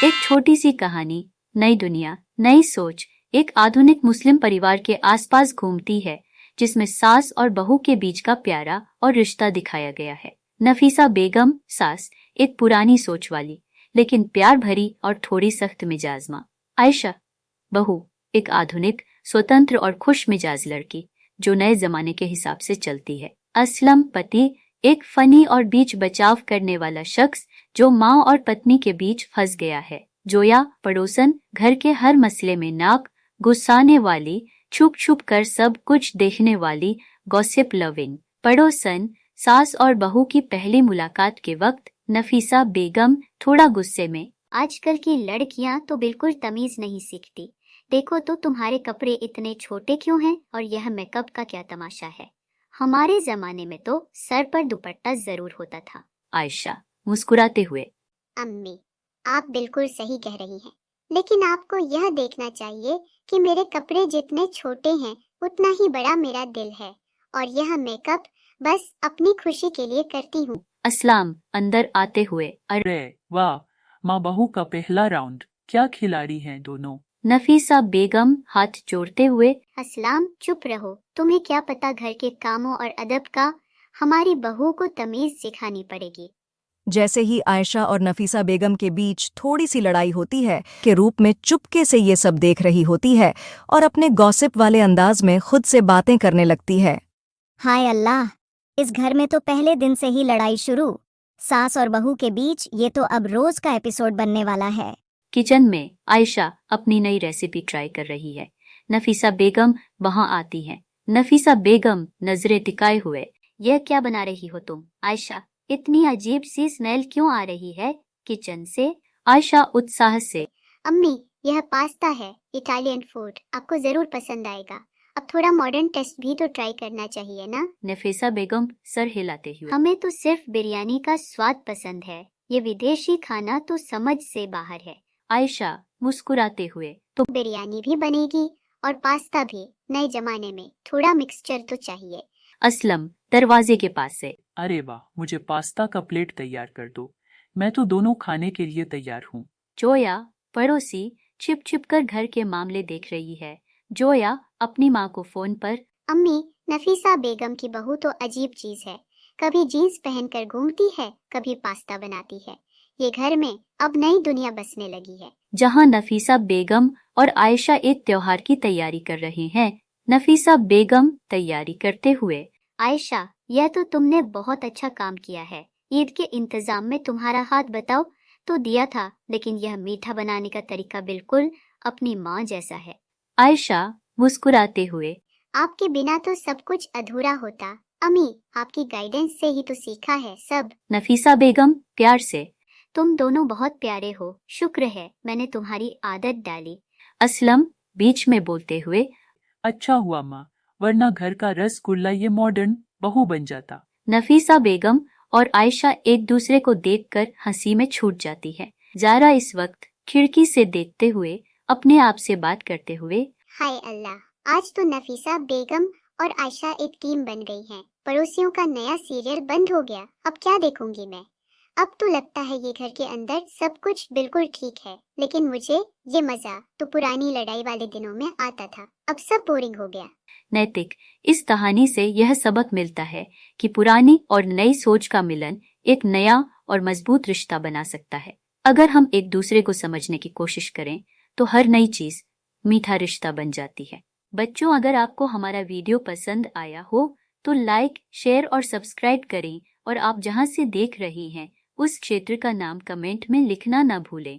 एक छोटी सी कहानी, नई दुनिया, नई सोच, एक आधुनिक मुस्लिम परिवार के आसपास घूमती है, जिसमें सास और बहू के बीच का प्यारा और रिश्ता दिखाया गया है। नफीसा बेगम सास, एक पुरानी सोच वाली लेकिन प्यार भरी और थोड़ी सख्त मिजाज माँ। आयशा बहू, एक आधुनिक, स्वतंत्र और खुश मिजाज लड़की जो नए जमाने के हिसाब से चलती है। असलम पति, एक फनी और बीच बचाव करने वाला शख्स जो माँ और पत्नी के बीच फंस गया है। जोया पड़ोसन, घर के हर मसले में नाक गुस्साने वाली, छुप छुप कर सब कुछ देखने वाली, गॉसिप लविंग पड़ोसन। सास और बहू की पहली मुलाकात के वक्त नफीसा बेगम थोड़ा गुस्से में, आजकल की लड़कियां तो बिल्कुल तमीज नहीं सीखती। देखो तो तुम्हारे कपड़े इतने छोटे क्यों हैं और यह मेकअप का क्या तमाशा है। हमारे जमाने में तो सर पर दुपट्टा जरूर होता था। आयशा मुस्कुराते हुए, अम्मी, आप बिल्कुल सही कह रही हैं, लेकिन आपको यह देखना चाहिए कि मेरे कपड़े जितने छोटे हैं उतना ही बड़ा मेरा दिल है, और यह मेकअप बस अपनी खुशी के लिए करती हूँ। असलाम अंदर आते हुए, अरे वाह, माँ बहू का पहला राउंड, क्या खिलाड़ी हैं दोनों। नफीसा बेगम हाथ जोड़ते हुए, असलाम चुप रहो, तुम्हें क्या पता घर के कामों और अदब का। हमारी बहू को तमीज सिखानी पड़ेगी। जैसे ही आयशा और नफीसा बेगम के बीच थोड़ी सी लड़ाई होती है के रूप में चुपके से ये सब देख रही होती है और अपने गॉसिप वाले अंदाज में खुद से बातें करने लगती है। हाय अल्लाह, इस घर में तो पहले दिन से ही लड़ाई शुरू। सास और बहू के बीच ये तो अब रोज का एपिसोड बनने वाला है। किचन में आयशा अपनी नई रेसिपी ट्राई कर रही है। नफीसा बेगम वहां आती है। नफीसा बेगम नजरें टिकाए हुए, यह क्या बना रही हो तुम? आयशा, इतनी अजीब सी स्मेल क्यों आ रही है किचन से? आयशा उत्साह से, अम्मी, यह पास्ता है, इटालियन फूड, आपको जरूर पसंद आएगा। अब थोड़ा मॉडर्न टेस्ट भी तो ट्राई करना चाहिए ना। नफीसा बेगम सर हिलाते हुए, हमें तो सिर्फ बिरयानी का स्वाद पसंद है, ये विदेशी खाना तो समझ से बाहर है। आयशा मुस्कुराते हुए, तो बिरयानी भी बनेगी और पास्ता भी। नए जमाने में थोड़ा मिक्सचर तो चाहिए। असलम दरवाजे के पास से, अरे वाह, मुझे पास्ता का प्लेट तैयार कर दो, मैं तो दोनों खाने के लिए तैयार हूँ। जोया पड़ोसी छिप छिप कर घर के मामले देख रही है। जोया अपनी माँ को फोन पर, अम्मी, नफीसा बेगम की बहू तो अजीब चीज है। कभी जीन्स पहनकर घूमती है, कभी पास्ता बनाती है। ये घर में अब नई दुनिया बसने लगी है। जहाँ नफीसा बेगम और आयशा एक त्योहार की तैयारी कर रहे हैं। नफीसा बेगम तैयारी करते हुए, आयशा, यह तो तुमने बहुत अच्छा काम किया है। ईद के इंतजाम में तुम्हारा हाथ बताओ तो दिया था, लेकिन यह मीठा बनाने का तरीका बिल्कुल अपनी माँ जैसा है। आयशा मुस्कुराते हुए, आपके बिना तो सब कुछ अधूरा होता। अम्मी, आपकी गाइडेंस से ही तो सीखा है सब। नफीसा बेगम प्यार से, तुम दोनों बहुत प्यारे हो, शुक्र है मैंने तुम्हारी आदत डाली। असलम बीच में बोलते हुए, अच्छा हुआ माँ, वरना घर का रसगुल्ला ये मॉडर्न बहू बन जाता। नफीसा बेगम और आयशा एक दूसरे को देखकर हंसी में छूट जाती है। जारा इस वक्त खिड़की से देखते हुए अपने आप से बात करते हुए, हाय अल्लाह, आज तो नफीसा बेगम और आयशा एक टीम बन गई हैं। पड़ोसियों का नया सीरियल बंद हो गया। अब क्या देखूंगी मैं। अब तो लगता है ये घर के अंदर सब कुछ बिल्कुल ठीक है, लेकिन मुझे ये मजा तो पुरानी लड़ाई वाले दिनों में आता था। अब सब बोरिंग हो गया। नैतिक, इस कहानी से यह सबक मिलता है कि पुरानी और नई सोच का मिलन एक नया और मजबूत रिश्ता बना सकता है। अगर हम एक दूसरे को समझने की कोशिश करें तो हर नई चीज मीठा रिश्ता बन जाती है। बच्चों, अगर आपको हमारा वीडियो पसंद आया हो तो लाइक, शेयर और सब्सक्राइब करें, और आप जहां से देख रहे हैं उस क्षेत्र का नाम कमेंट में लिखना ना भूलें।